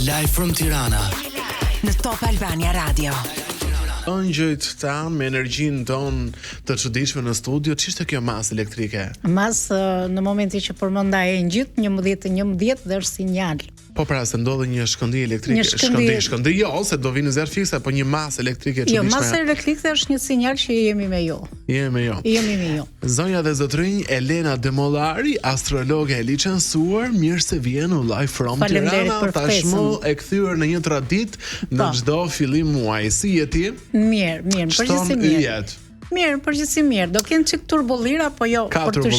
Live from Tirana në Top Albania Radio. Ngjëjt tan me energjinë ton të çuditshme në studio, ç'ishte kjo masë elektrike? Masë në momentin që përmenda e ngjit 11:11 dhe është sinjal. Po pra se ndodhe një shkëndij elektrike, shkëndij jo, se do vinë zero fikse, po një masë elektrike çuditshme. Jo, masë elektrike është një sinjal që jemi me ju. Jemi me ju. Zonja dhe zotrinj, Elena Demollari, astrologe e licencuar, mirë se vjen në Live from Tirana. Tashmë e kthyer në një traditë në çdo fillim muaji. Si je ti? Mirë, përgjithësi mirë. Mirë, përgjithësi mirë. Do kenë çik turbullira, po jo për të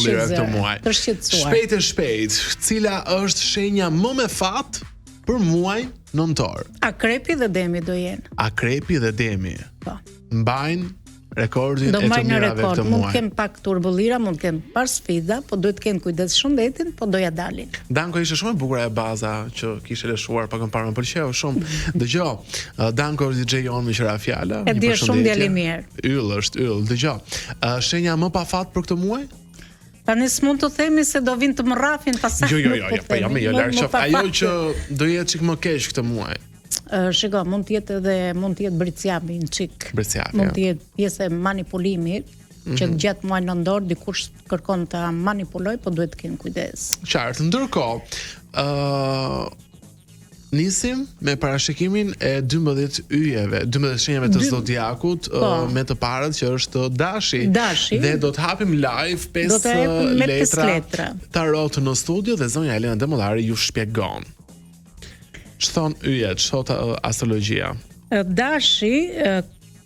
shqetësuar. Shpejt, cila është shenja më me fat për muaj nëntor? Akrepi dhe Demi do jenë. Akrepi dhe Demi. Po. Mbajnë rekordin do e të mirave rekord. këtë muaj. Mund të kem pak turbullira, mund të kem pas sfida, po duhet të kenë kujdes shëndetin, po doja dalin. Danko ishte shumë e bukur e baza që kishte lëshuar pak më parë, më pëlqeu shumë. Dëgjoj, Danko DJ jon me qira fjala. E di shumë djalë mirë. Yll është yll. Dëgjoj. Shenja më pa fat për këtë muaj? Tani s'mund të themi se do vinë të më rrafin pasaj. Jo, po jam larg qoftë. Ajo që do jetë çik më keq këtë muaj. Shiko, mund të jetë bricjabi në çik. Mund të jetë pjesë e manipulimit, që gjatë muajit nëntor dikush kërkon ta manipuloj, po duhet të kenë kujdes. Qartë, ndërkohë, nisim me parashikimin e 12 yjeve, 12 shenjave të zodiakut, me të parët që është Dashi. Dhe do të hapim live 5 letra tarot në studio dhe zonja Elena Demollari ju shpjegon. Ç'thon yjet, ç'thot astrologjia?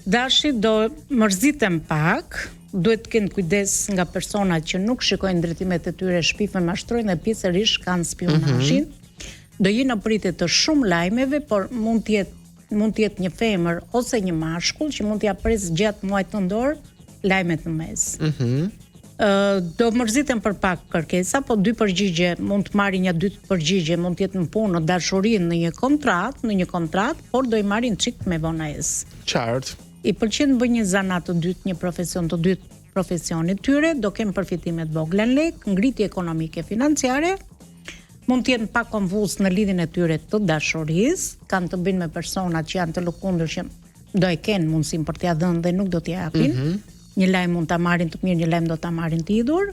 Dashi do mërzitem pak, duhet të kenë kujdes nga personat që nuk shikojnë drejtimet e tyre, shpifën, mashtrojnë dhe pjesërisht kanë spionazhin. Do jenë në pritje të shumë lajmeve, por mund të jetë një femër ose një mashkull që mund t'ia pres gjatë muajit nëntor lajmet në mes. Do mërziten për pak kërkesa, po 2 përgjigje mund të marrin, një 2 përgjigje mund të jetë në punë, në dashuri, në një kontratë, por do i marrin çik me vonesë. Qartë. I pëlqen të bëjnë një zanat të dytë, një profesion të dytë profesionit tyre, do kenë përfitime të vogla në lek, ngritje ekonomike financiare, mund të jenë pak konfuz në lidhjen e tyre të dashurisë, kanë të bëjnë me personat që janë të lëkundur që do e kenë mundësinë për t'ia dhënë dhe nuk do t'i japin. Një lajm mund ta marrin të mirë, një lajm do ta marrin të idhur.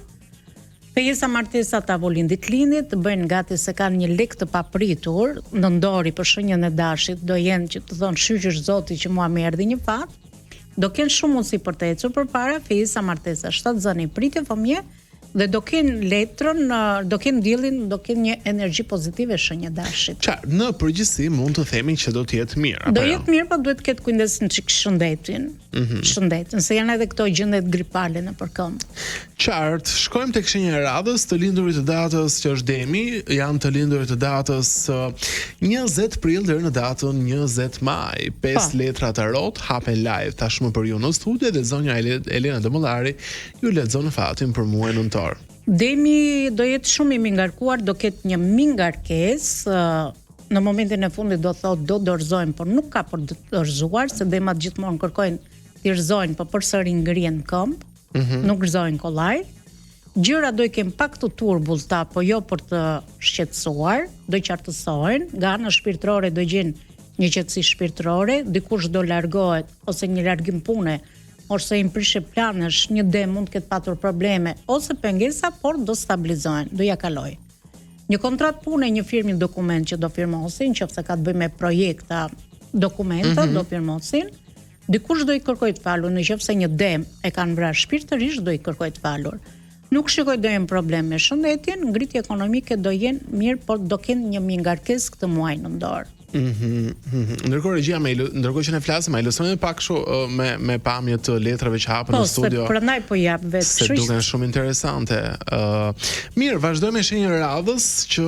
Pejesa martesa tavolin ditëlindit, të bëjnë gati se kanë një lek të papritur, nëndori për shenjën e Dashit, do jenë që të thonë shqyqësh Zoti që mua më erdhi një fat. Do kenë shumë mundësi për të ecur përpara, pejesa martesa 7 zani pritje fëmijë dhe do kenë letrën, do kenë diellin, do kenë një energji pozitive shenja Dashit. Në përgjithësi mund të themi që do të jetë mirë. Do jetë mirë, po duhet të ketë kujdes në çik shëndetin. Shëndetin, se janë edhe këto gjendjet gripale në përkëmbë. Qartë, shkojmë tek shenja e radhës, të lindurit të datës që është Demi, janë të lindurit të datës 20 prill deri në datën 20 maj. 5 letra tarot hapen live tashmë për ju në studio dhe zonja Elena Demollari ju lexon fatin për muajin nëntor. Demi do jetë shumë i mingarkuar, do ketë një mingarkesë. Në momentin e fundit do thotë do dorëzojmë, por nuk ka për të dorëzuar, se demat gjithmonë kërkojnë të rëzojnë, por përsëri ngrihen këmbë, nuk rëzojnë kollaj. Gjëra do i kemë pak të turbullta, po jo për të shqetësuar, do i qartësojnë, nga ana shpirtërore do gjenë një qetësi shpirtërore, dikush do largohet ose një largim pune, ose i mprishë planesh, një dem mund të ketë patur probleme ose pengesa, por do stabilizohen, do ja kaloj. Një kontrat pune, një firmë, një dokument që do firmosin, nëse ka të bëjë me projekta, dokumenta, do firmosin. Dikush do i kërkoj të falur, nëse një dem e kanë vrarë shpirtërisht, do i kërkoj të falur. Nuk shikoj do jenë probleme me shëndetin, ngritje ekonomike do jenë mirë, por do kenë një mingarkesë këtë muaj nëntor. Ndërkohë regjia ndërkohë që ne flasim, ai lësojmë pak kështu me pamje të letrave që hapen në studio. Po, prandaj po jap vetë. Se duken shumë interesante. Mirë, vazhdojmë me shenjën e radhës që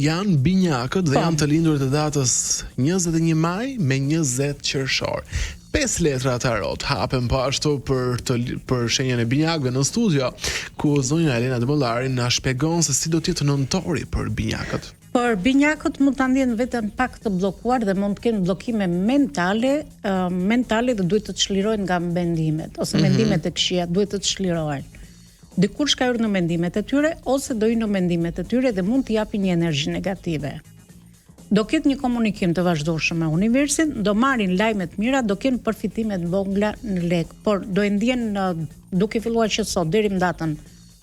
janë binjakët dhe janë të lindur të datës 21 maj me 20 qershor. 5 letra tarot hapen po ashtu për shenjën e binjakëve në studio, ku zonja Elena Demollari na shpjegon se si do të jetë nëntori për binjakët. Por binjakët mund të ndjenë vetëm pak të bllokuar dhe mund të kenë bllokime mentale dhe duhet të çlirojnë nga mendimet ose mendimet e këqija duhet të çlirohen. Dikush ka hyrë në mendimet e tyre ose do hyjë në mendimet e tyre dhe mund të japin një energji negative. do ketë një komunikim të vazhdueshëm me universin, do marrin lajme të mira, do kenë përfitime të vogla në lek, por do e ndjen duke filluar që sot deri në datën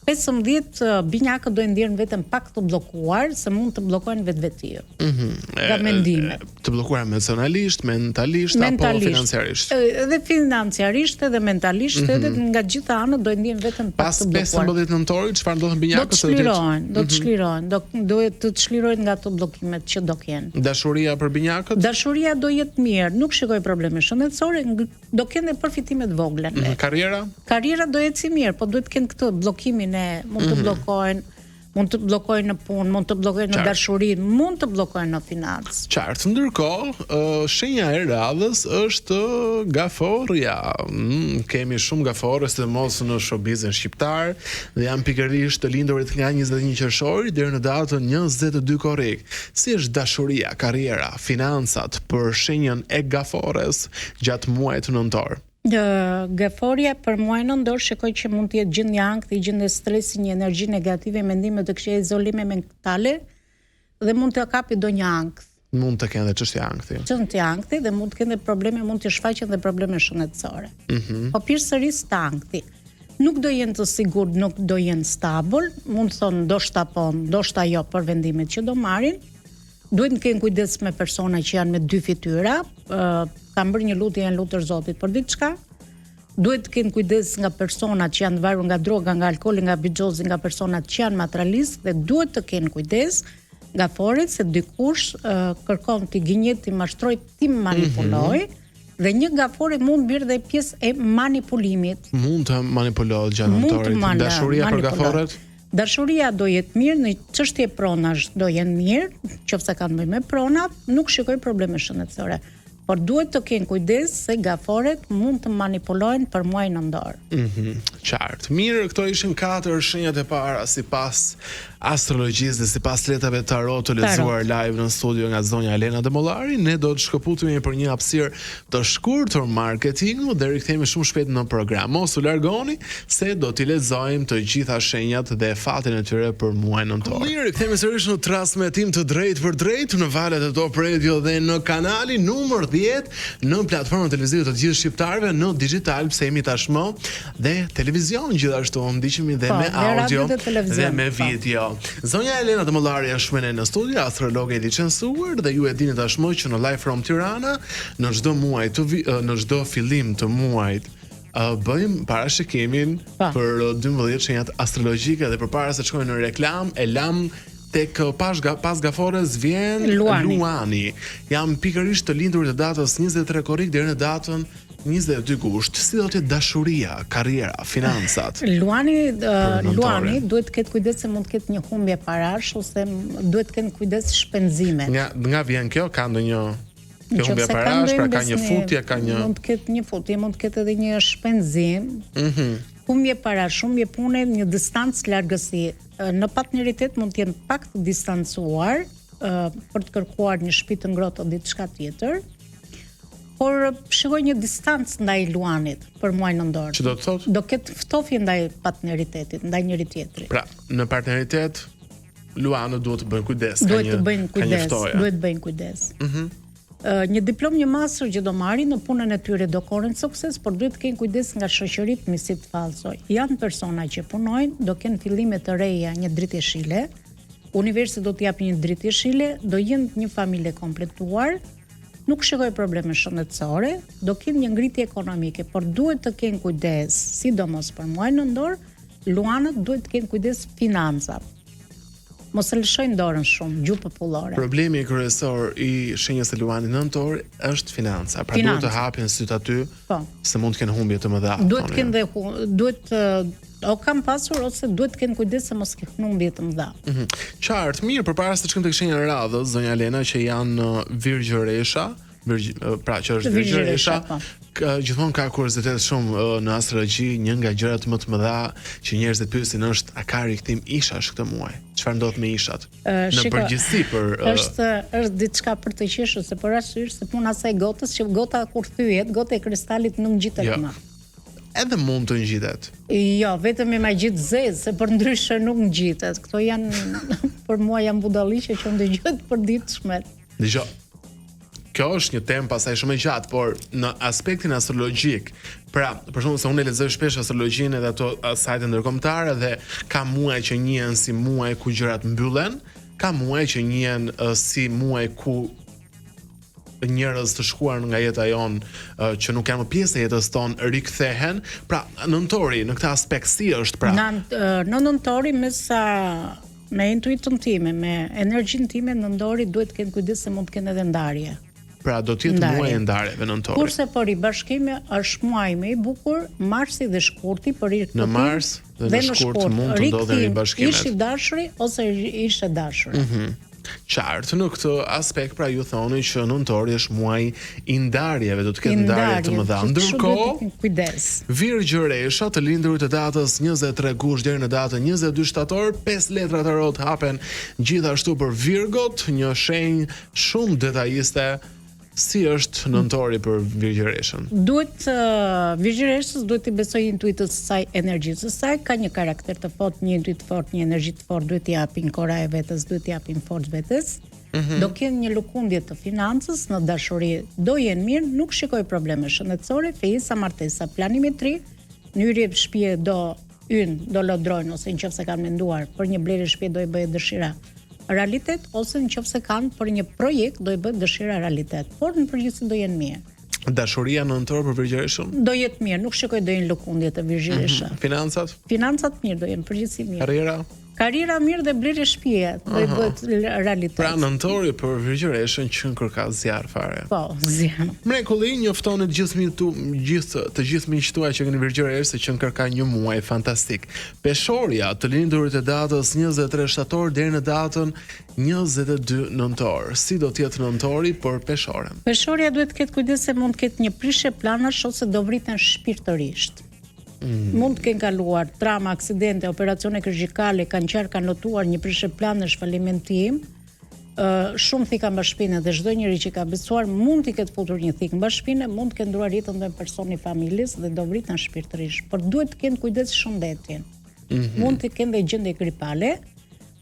15 binjakët do e ndjerën vetëm pak të bllokuar, se mund të bllokojnë vetveti. Nga mendime. Të bllokuar emocionalisht, mentalisht apo financiarisht. Edhe financiarisht edhe mentalisht, edhe nga gjitha anët do e ndjen vetëm pak të bllokuar. Pas 15 nëntorit, çfarë ndodhen binjakët? Do të çlirohen, duhet të çlirohen nga ato bllokimet që do kenë. Dashuria për binjakët? Dashuria do jetë mirë, nuk shikoj probleme shëndetësore, do kenë përfitime të vogla. Karriera? Karriera do jetë si mirë, po duhet të kenë këtë bllokimin mund të bllokojnë në punë, mund të bllokojnë në dashuri, mund të bllokojnë në financë. Qartë. Ndërkohë, shenja e radhës është gaforja. Kemi shumë gafore, sidomos në showbizin shqiptar, dhe janë pikërisht të lindurit nga 21 qershori deri në datën 22 korrik. Si është dashuria, karriera, financat për shenjën e gafores gjatë muajit nëntor? Gaforia për muajin nëntor shikoj që mund të jetë gjendje ankthi, gjendje stresi, një energji negative, mendime të këqija, izolime mentale dhe mund të kapi ndonjë ankth. Mund të kenë edhe çështje ankthi. Çështje ankthi dhe mund të kenë probleme, mund të shfaqen dhe probleme shëndetësore. Po përsëris të ankthi. Nuk do jenë të sigurt, nuk do jenë stabil, mund të thonë ndoshta po, ndoshta jo për vendimet që do marrin. Duhet të kenë kujdes me persona që janë me dy fytyra, kanë bërë një lutje, janë lutër Zotit për diçka. Duhet të kenë kujdes nga personat që janë varur nga droga, nga alkooli, nga bixhozi, nga personat që janë materialistë dhe duhet të kenë kujdes nga foret se dikush kërkon ti gënjet, ti mashtroj, ti manipuloj. Dhe një gafore mund bërë dhe pjesë e manipulimit. Mund të manipulohet gjatë nëntorit. Dashuria për gaforet? Dashuria do jetë mirë, në çështje pronash do jenë mirë, qofse kanë bëjë me pronat, nuk shikoj probleme shëndetësore. Por duhet të kenë kujdes se gaforet mund të manipulojnë për muajin nëntor. Qartë. Mirë, këto ishin 4 shenjat e para sipas astrologjisë dhe sipas letave tarot të lexuar live në studio nga zonja Elena Demollari. Ne do të shkëputemi për një hapësirë të shkurtër marketingu dhe rikthehemi shumë shpejt në program. Mos u largoni se do t'i lexojmë të gjitha shenjat dhe fatin e tyre për muajin nëntor. Mirë, rikthehemi sërish në transmetim të drejtë për drejtë në valët e Top Radio dhe në kanalin numër 10 në platformën televizive të gjithë shqiptarëve në digital, pse jemi tashmë dhe televizion gjithashtu, ndiqemi dhe me audio dhe me video. Zonja Elena Demollari është me ne në studio, astrologe e licencuar dhe ju e dini tashmë që në Live from Tirana në çdo muaj në çdo fillim të muajit bëjmë parashikimin për 12 shenjat astrologjike dhe përpara se të shkojmë në reklam e lam tek pas gafores vjen Luani. Jam pikërisht të lindur të datës 23 korrik deri në datën 22 gusht. Si do të jetë dashuria, karriera, financat? Luani duhet të ketë kujdes se mund të ketë një humbje parash ose duhet të kenë kujdes shpenzime. Nga vjen kjo, ka ndonjë humbje parash, pra ka një futje, ka një mund të ketë një futje, mund të ketë edhe një shpenzim. Humbje parash, humbje pune, një distancë largësi. Në partneritet mund të jenë pak të distancuar për të kërkuar një shtëpi të ngrohtë ose diçka tjetër. Por shikoj një distancë ndaj Luanit për muajin nëntor. Ç'do të thotë? Do ketë ftofje ndaj partneritetit, ndaj njëri tjetrit. Pra, në partneritet Luanët duhet të bëjnë kujdes, duhet të bëjnë kujdes. Një diplom, një master që do marrin në punën e tyre do korrin sukses, por duhet të kenë kujdes nga shoqëritë misi të fallsoj. Janë persona që punojnë, do kenë fillime të reja, një dritë jeshile. Universi do t'i japë një dritë jeshile, do jenë një familje kompletuar. Nuk shikoj probleme shëndetësore, do kenë një ngritje ekonomike, por duhet të kenë kujdes, sidomos për muajin nëntor, Luanët duhet të kenë kujdes financat. Mos e lëshojnë dorën shumë, gjuhë popullore. Problemi kryesor i shenjës së Luanit nëntor është financa. Pra duhet të hapin syt aty, se mund të kenë humbje të mëdha. Duhet të kenë o kam pasur ose duhet të kenë kujdes se mos kenë humbje të mëdha. Qartë, mirë, përpara se të shkojmë tek shenja e radhës, zonja Elena, që janë Virgjëresha, pra që është Virgjëresha, gjithmonë ka kuriozitet shumë në astrologji. Një nga gjërat më të mëdha që njerëzit pyesin është a ka rikthim ishash këtë muaj? Çfarë ndodh me ishat? Në përgjithësi është diçka për të qeshur, se për arsye se puna e asaj gotës që gota kur thyet, gota e kristalit nuk ngjitet më. Edhe mund të ngjitet. Jo, vetëm me magji të zezë, se për ndryshe nuk ngjitet. Këto janë për mua janë budalliqe që ndëgjohet për ditëshmet. Dgjoj. Kjo është një temë pasaj shumë e gjatë, por në aspektin astrologjik, pra, për shembull se unë lexoj shpesh astrologjinë edhe ato sajte ndërkombëtare dhe ka muaj që njihen si muaj ku gjërat mbyllen, ka muaj që njihen si muaj ku njerëz të shkuar nga jeta jon që nuk janë më pjesë e jetës tonë rikthehen. Pra, nëntori në këtë aspekt si është pra? Në nëntori me intuitën time, me energjinë time, nëntori duhet të kenë kujdes se mund të kenë edhe ndarje. Pra do të jetë muaji i ndarjeve nëntori. Kurse për i bashkimi është muaji më i bukur, marsi dhe shkurti për rikthim. Në mars dhe në shkurt mund të ndodhen ribashkimet. Ish i dashuri ose ish e dashur. Qartë, në këtë aspekt pra ju thoni që nëntori është muaji i ndarjeve, do të ketë ndarje të mëdha. Ndërkohë, kujdes. Virgjëresha, të lindurit të datës 23 gusht deri në datën 22 shtator, 5 letra tarot hapen gjithashtu për Virgot, një shenjë shumë detajiste. Si është nëntori për Virgjëreshën? Virgjëreshës duhet të besoj intuitës së saj, energjisë së saj, ka një karakter të fortë, një intuit fort, një energji të fortë, duhet t'i japin kora e vetes, duhet t'i japin forcë vetes. Do kenë një lëkundje të financës, në dashuri do jenë mirë, nuk shikoj probleme shëndetësore, fejisa, martesa, planimetri, në hyrje shtëpie do lodrojnë ose nëse kanë menduar për një blerje shtëpie do i bëjë dëshira realitet, ose nëse kanë për një projekt do i bëjë dëshira realitet, por në përgjithësi do jenë mirë. Dashuria nëntor për Virgjëreshën? Do jetë mirë, nuk shikoj do jenë lëkundje të Virgjëresha. Financat? Financat mirë do jenë përgjithësi mirë. Karriera mirë dhe blerje shtëpie do i bëhet realitet. Pra nëntori për Virgjëreshën që kërka zjarr fare. Po, zjarr. Mrekulli, njoftoni të gjithë miqtë tuaj që keni Virgjëresh se që kërka një muaj fantastik. Peshorja, të lindurit e datës 23 shtator deri në datën 22 nëntor. Si do të jetë nëntori për Peshoren? Peshorja duhet të ketë kujdes se mund të ketë një prishje planash ose do vriten shpirtërisht. Mund të kenë kaluar trauma, aksidente, operacione kirurgjikale, kanë notuar një prishje planash, falimentim, shumë thika mba shpinë dhe çdo njeri që ka besuar mund t'i ketë futur një thikë mba shpinë, mund të kenë ndruar jetën dhe personi familjes dhe do vriten shpirtërisht, por duhet të kenë kujdes shëndetin. Mund të kenë dhe gjendje gripale.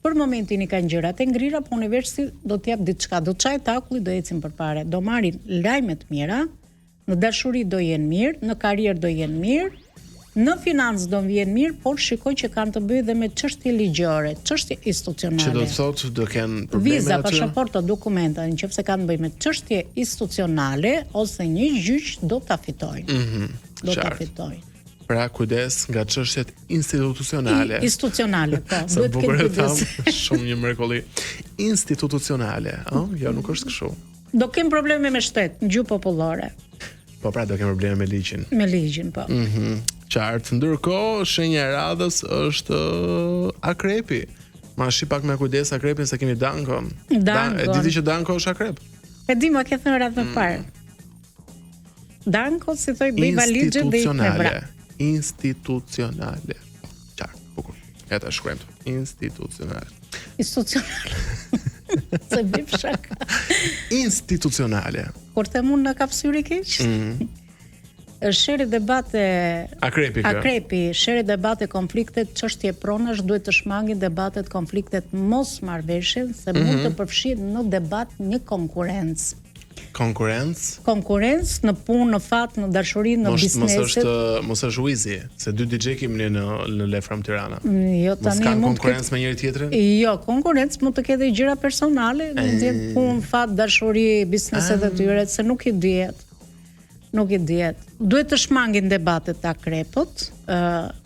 Për momentin i kanë gjërat e ngrira, po universi do t'jap diçka, do çaj takulli, do ecin përpara, do marrin lajme të mira, në dashuri do jenë mirë, në karrierë do jenë mirë, në financë do vjen mirë, por shikoj që kanë të bëjë dhe me çështje ligjore, çështje institucionale. Që do të thotë do kenë probleme viza, pasaporta, dokumenta, nëse kanë të bëjë me çështje institucionale ose një gjyq do ta fitojnë. Do ta fitojnë. Pra kujdes nga çështjet institucionale. Institucionale, po. Duhet të kenë kujdes. Shumë një mrekulli. Institucionale, jo nuk është kështu. Do kenë probleme me shtet, në gjuhë popullore. Po pra do kenë probleme me ligjin. Me ligjin, po. Qartë. Ndërkohë, shenja e radhës është akrepi. Ma shi pak me kujdes akrepin se kemi Dankon. E diti që Danko është akrep? E di, ma ke thënë radhë më parë. Danko si thoj bëj valigje dhe i me vra. Institucionale. Qartë, bukur. E ta shkruajmë të. Institucionale. Se bëj shaka. Institucionale. Kur të mund në kapsyri keq? Shere debate Akrepi, shere debate konfliktet, çështje pronash duhet të shmangin debatet konfliktet mos marrveshje, se mund të përfshihet në debat një konkurrencë. Konkurrencë në punë, në fat, në dashuri, në bizneset. Mos është huizi, se dy DJ kemi në Lefram Tirana. Jo, tani mund konkurrencë me njëri tjetrin? Jo, konkurrencë mund të ketë gjëra personale, mund të jetë punë, fat, dashuri, bizneset e tyre, se nuk i dihet. Duhet të shmangin debatet të akrepët,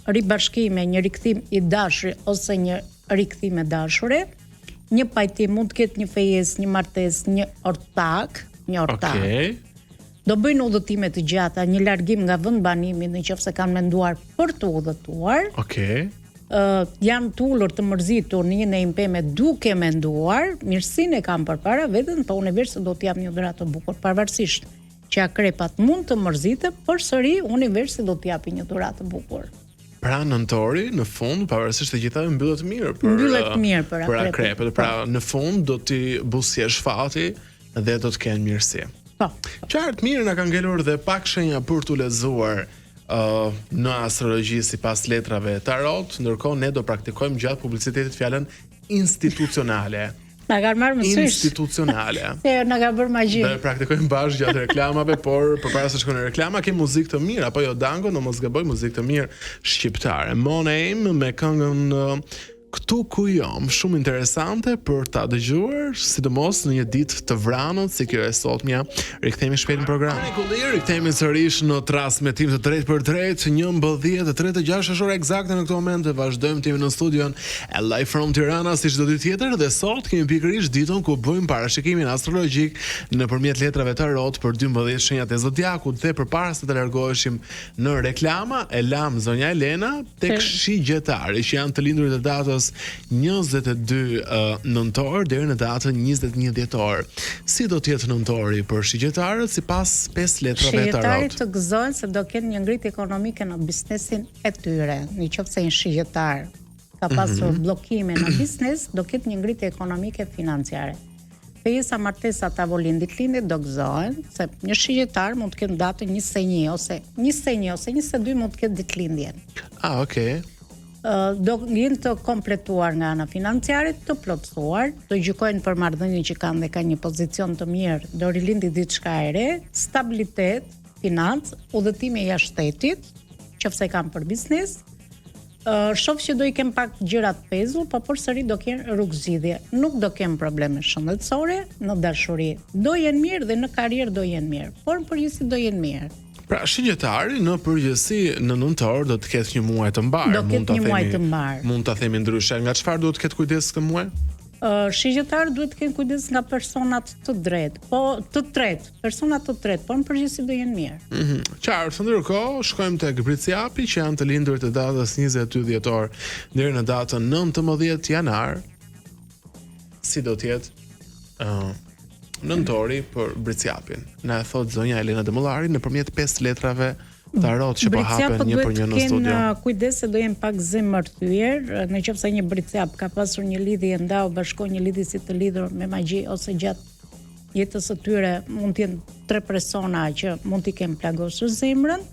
ribashkime, një rikthim i dashuri ose një rikthim e dashure, një pajtim, mund të ketë një fejes, një martes, një ortak. Do bëjnë udhëtime të gjata, një largim nga vend banimi nëse kanë menduar për të udhëtuar. Janë të ulur të mërzitur në një impeme duke menduar, mirësinë e kanë përpara veten, po universi do të jap një dhuratë të bukur, pavarësisht që akrepat mund të mërzite, përsëri universi do të japi një dhuratë të bukur. Pra nëntori në fund, pavarësisht të gjithave mbyllet mirë për akrepët. Pra në fund do t'i busjesh fati dhe do të kenë mirësi. Po. Qartë, mirë na kanë ngelur dhe pak shenja për t'u lexuar në astrologji sipas letrave tarot, ndërkohë ne do praktikojmë gjatë publicitetit fjalën institucionale. Na ka marrë më sysh institucionale. Se na ka bërë magji. Dhe praktikojmë bashkë gjatë reklamave, por përpara se shkojnë në reklama kemi muzikë të mirë, apo jo Dango, në mos gaboj, muzikë të mirë shqiptare. Mon Aim me këngën Këtu ku jam, shumë interesante për ta dëgjuar, sidomos në një ditë të vranët, si kjo e sotmja. Rikthehemi shpejt në program. Rikthehemi sërish në transmetim të drejt për drejt, 11:10 të 36 orë eksakte në këtë moment, e vazhdojmë të jemi në studion e Live from Tirana si çdo ditë tjetër, dhe sot kemi pikërisht ditën ku bëjmë parashikimin astrologjik nëpërmjet letrave tarot për 12 shenjat e zodiakut, dhe përpara se të largoheshim në reklama, e lam zonja Elena tek shigjetari, që janë të lindurit e datës 22 nëntor deri në datën 21 dhjetor. Si do të jetë nëntori për shigjetarët sipas 5 letrave tarot? Shigjetarit të gëzojnë se do kenë një ngritje ekonomike në biznesin e tyre. Nëse një shigjetar ka pasur bllokime në biznes, do ketë një ngritje ekonomike financiare. Pesa martesa tavolinë ditëlindje do gëzohen, se një shigjetar mund të ketë datën 21 ose 22 mund të ketë ditëlindjen. Okay. Do jenë të kompletuar nga ana financiare, të plotësuar, do gjykojnë për marrëdhënien që kanë dhe kanë një pozicion të mirë, do rilindi diçka e re, stabilitet, financë, udhëtime jashtë shtetit, qofse kanë për biznes. Shoh që do i kem pak gjëra të pezull, po përsëri do kenë rrugëzgjidhje. Nuk do kem probleme shëndetësore, në dashuri do jenë mirë dhe në karrierë do jenë mirë, por në përgjithësi do jenë mirë. Pra shigjetari në përgjithësi në nëntor do të ketë një muaj të mbar. Do ketë një muaj të mbar. Mund ta themi ndryshe, nga çfarë duhet të ketë kujdes këtë muaj? Shigjetarët duhet të kenë kujdes nga personat të drejtë, personat të tretë, por në përgjithësi do jenë mirë. Qartë, ndërkohë shkojmë tek Briciapi, që janë të lindurit të datës 22 dhjetor deri në datën 19 janar. Si do të jetë nëntori për Briciapin? Na e thot zonja Elena Demollari nëpërmjet 5 letrave tarot që po hapen një për një në studio. Briciapët duhet të kenë kujdes se do jenë pak zemërthyer, nëse një Briciap ka pasur një lidhje ndau, bashkon një lidhje si të lidhur me magji ose gjatë jetës së tyre, mund të jenë 3 persona që mund t'i kenë plagosur zemrën,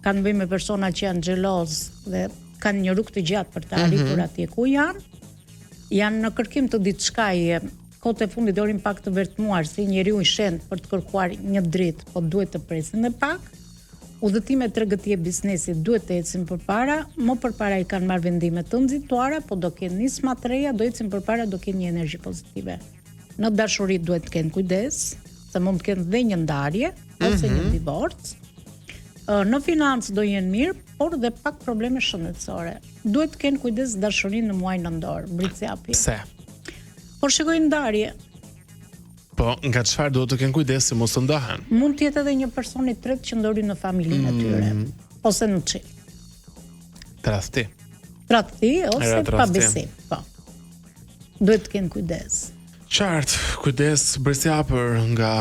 kanë bëjë me persona që janë xheloz dhe kanë një rrugë të gjatë për të arritur atje ku janë në kërkim të diçkaje. Kohët e fundit dorin pak të vërtetuar si njeriu i shenjtë për të kërkuar një dritë, po duhet të presin edhe pak. Udhëtimet tregëtie biznesi duhet të ecin përpara, më përpara i kanë marrë vendime të nxituara, po do kenë nisma të reja, do ecin përpara, do kenë një energji pozitive. Në dashuri duhet të kenë kujdes, se mund të kenë dhe një ndarje ose një divorc. Në financë do jenë mirë, por dhe pak probleme shëndetësore. Duhet të kenë kujdes dashurinë në muajin nëntor, Briciapi. Pse? Por shikojnë ndarje. Po, nga çfarë duhet të kenë kujdes se mos të ndahen? Mund të jetë edhe një person i tretë që ndori në familjen e tyre, ose në çift. Tradhti ose pabesim. Po. Duhet të kenë kujdes. Qartë, kujdes Briciapër nga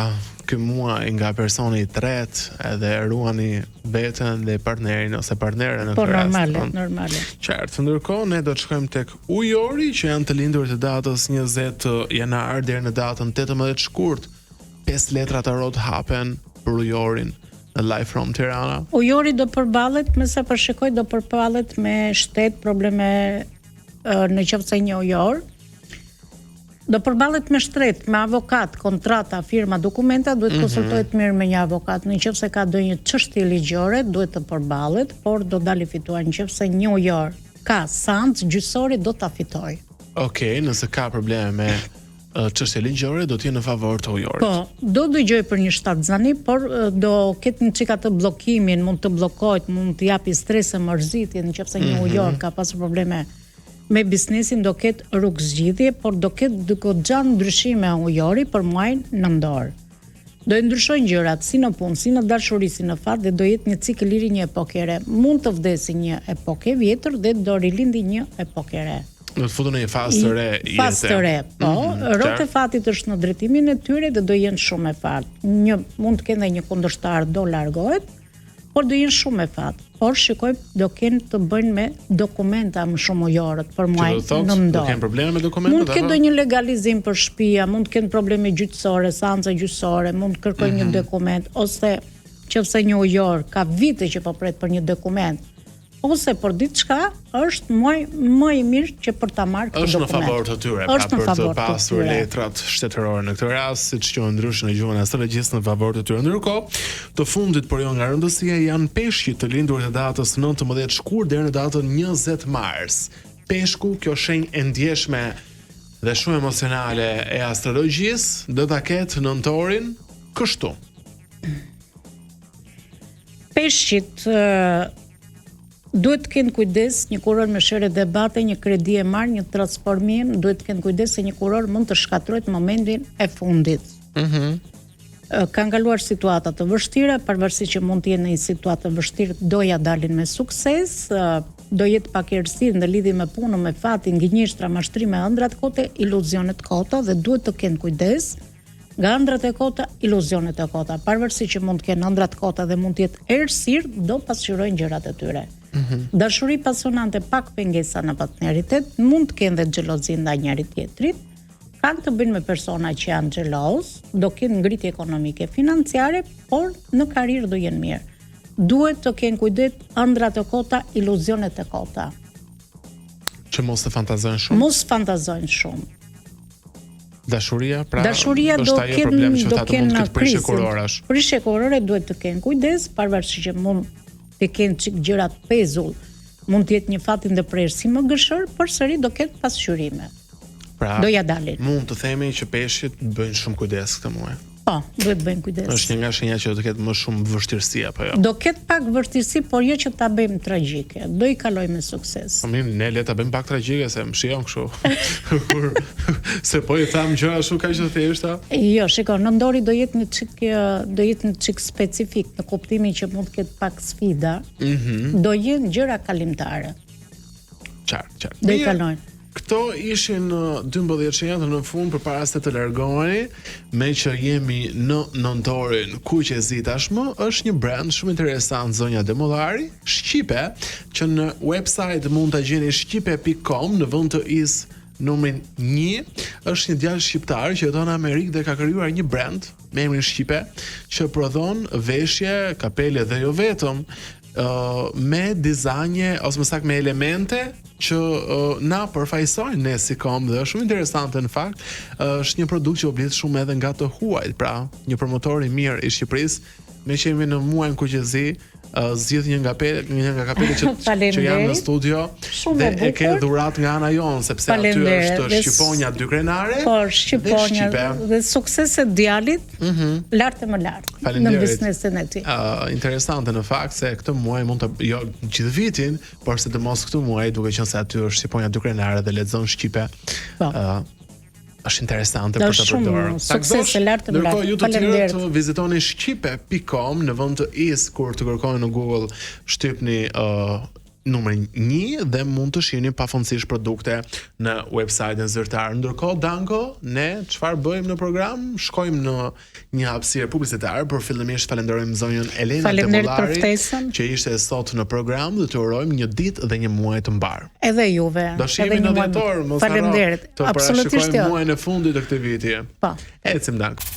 ky muaj, nga personi i tretë, edhe ruani veten dhe partnerin ose partneren në këtë rast. Po normale. Qartë, ndërkohë ne do të shkojmë tek ujori, që janë të lindur të datës 20 janar deri në datën 18 shkurt. 5 letra tarot hapen për ujorin në Live from Tirana. Ujori do përballet, me sa përshikoj, do përballet me shtet, probleme në qoftë se një ujor. Do përballet me shtret, me avokat, kontrata, firma, dokumenta, duhet konsultohet mirë me një avokat. Nëse ka ndonjë çështje ligjore, duhet të përballet, por do dalë fituar. Nëse një ujor ka sanc gjyqësori, do ta fitojë. Okej, nëse ka probleme me çështje ligjore, do të jenë në favor të ujorit. Po, do dëgjoj për një shtatzani, por do ketë një çika të bllokimin, mund të bllokohet, mund të japi stres e mërzitje, nëse një ujor ka pasur probleme me biznesin, do ketë rrugëzgjidhje, por do ketë goxha ndryshime ujori për muajin nëntor. Do të ndryshojnë gjërat si në punë, si në dashuri, si në fat, dhe do jetë një cikël i ri, një epokë e re. Mund të vdesë një epokë e vjetër dhe do rilindi një epokë e re. Do të futen në një fazë të re jete. Fazë të re, po. Rrotë e fatit është në drejtimin e tyre dhe do jenë shumë e fat. Mund të kenë një kundërshtar, do largohet, por do jenë shumë e fat. Por shikoj, do kenë të bëjnë me dokumenta më shumë ujorët për muajin nëntor. Do kenë probleme me dokumentat? Mund të kenë ndonjë legalizim për shtëpia, mund të kenë probleme gjyqësore, seanca gjyqësore, mund të kërkojnë një dokument, ose nëse një ujor ka vite që po pret për një dokument, ose për diçka, është më i mirë që për ta marrë këtë dokument. Është në favor të tyre, pra për të pasur letrat shtetërore në këtë rast, siç quhen ndryshe në gjuhën astrologjisë, në favor të tyre. Ndërkohë, të fundit por jo nga rëndësia janë peshqit të lindur të datës 19 shkurt deri në datën 20 mars. Peshku, kjo shenjë e ndjeshme dhe shumë emocionale e astrologjisë, do ta ketë nëntorin kështu. Peshqit duhet të kenë kujdes, një kuror me shere debate, një kredi e marrë, një transformim, duhet të kenë kujdes se një kuror mund të shkatërrohet në momentin e fundit. Kanë kaluar situata të vështira, pavarësisht që mund të jenë në një situatë të vështirë, doja dalin me sukses, do jetë pak errësirë në lidhje me punën, me fatin, gënjeshtra, mashtrime, ëndrat kote, iluzionet kota dhe duhet të kenë kujdes nga ëndrat e kota, iluzionet e kota. Pavarësisht që mund të kenë ëndrat kota dhe mund të jetë errësirë, do pasqyrojnë gjërat e tyre. Dashuri pasionante, pak pengesa në partneritet, mund të kenë dhe xhelozi ndaj njëri tjetrit, kanë të bëjnë me persona që janë xheloz, do kenë ngritje ekonomike, financiare, por në karrierë do jenë mirë. Duhet të kenë kujdet ëndrat e kota, iluzionet e kota. Që mos të fantazojnë shumë. Mos fantazojnë shumë. Dashuria, pra dashuria do kenë prishje kurorash. Prishje kurore duhet të kenë kujdes, pavarësisht që mund të kenë çik gjërat pezull, mund të jetë një fatin dhe prerë si më gëshër, por sëri do ketë pasqyrime. Pra, do ja dalin. Mund të themi që peshqit bëjnë shumë kujdes këtë muaj. Po, duhet bëjmë kujdes. Është një nga shenjat që do të ketë më shumë vështirësi apo jo? Do ketë pak vështirësi, por jo që ta bëjmë tragjike. Do i kalojmë me sukses. Po mirë, ne le ta bëjmë pak tragjike se më shijon kështu. Se po i tham gjëra shumë kaq të thjeshta. Jo, shikoj, nëndori do jetë një çik specifik në kuptimin që mund të ketë pak sfida. Do jenë gjëra kalimtare. Qartë. Do i kalojnë. Këto ishin 12 shenjat në fund përpara se të largoheni, me që jemi në nëntorin kuqezi tashmë, është një brand shumë interesant zonja Demollari, shqipe, që në website mund ta gjeni shqipe.com në vend të is numrin 1, është një djalë shqiptar që jeton në Amerikë dhe ka krijuar një brand me emrin Shqipe, që prodhon veshje, kapele dhe jo vetëm, me dizajne ose më saktë me elemente që na përfaqësojnë ne si kom dhe është shumë interesante në fakt. Është një produkt që u blet shumë edhe nga të huajt, pra një promotor i mirë i Shqipërisë, me që jemi në muajin kuqezi, zgjidh një nga kapelet që janë në studio dhe e ke dhurat nga ana jonë, sepse aty është shqiponja 2 krenare. Po, shqiponja dhe suksese djalit lart e më lart në biznesin e tij. Interesante në fakt se këtë muaj mund të jo gjithë vitin, por sidomos këtë muaj, duke qenë se aty është shqiponja 2 krenare dhe lexon shqipe. Është interesante për të përdorur. Sukses e lartë më lartë. Ju të tjerë të vizitoni shqipe.com në vend të is kur të kërkoni në Google shtypni numrin 1 dhe mund të shihni pafundësisht produkte në website-in zyrtar. Ndërkohë Danko, ne çfarë bëjmë në program? Shkojmë në një hapësirë publicitare, por fillimisht falenderojmë zonjën Elena Demollari që ishte sot në program dhe të urojmë një ditë dhe një muaj të mbar. Edhe juve. Do shihemi në dhjetor, mos harro. Faleminderit. Absolutisht jo. Muajin e fundit të këtij viti. Po. Ecim Danko.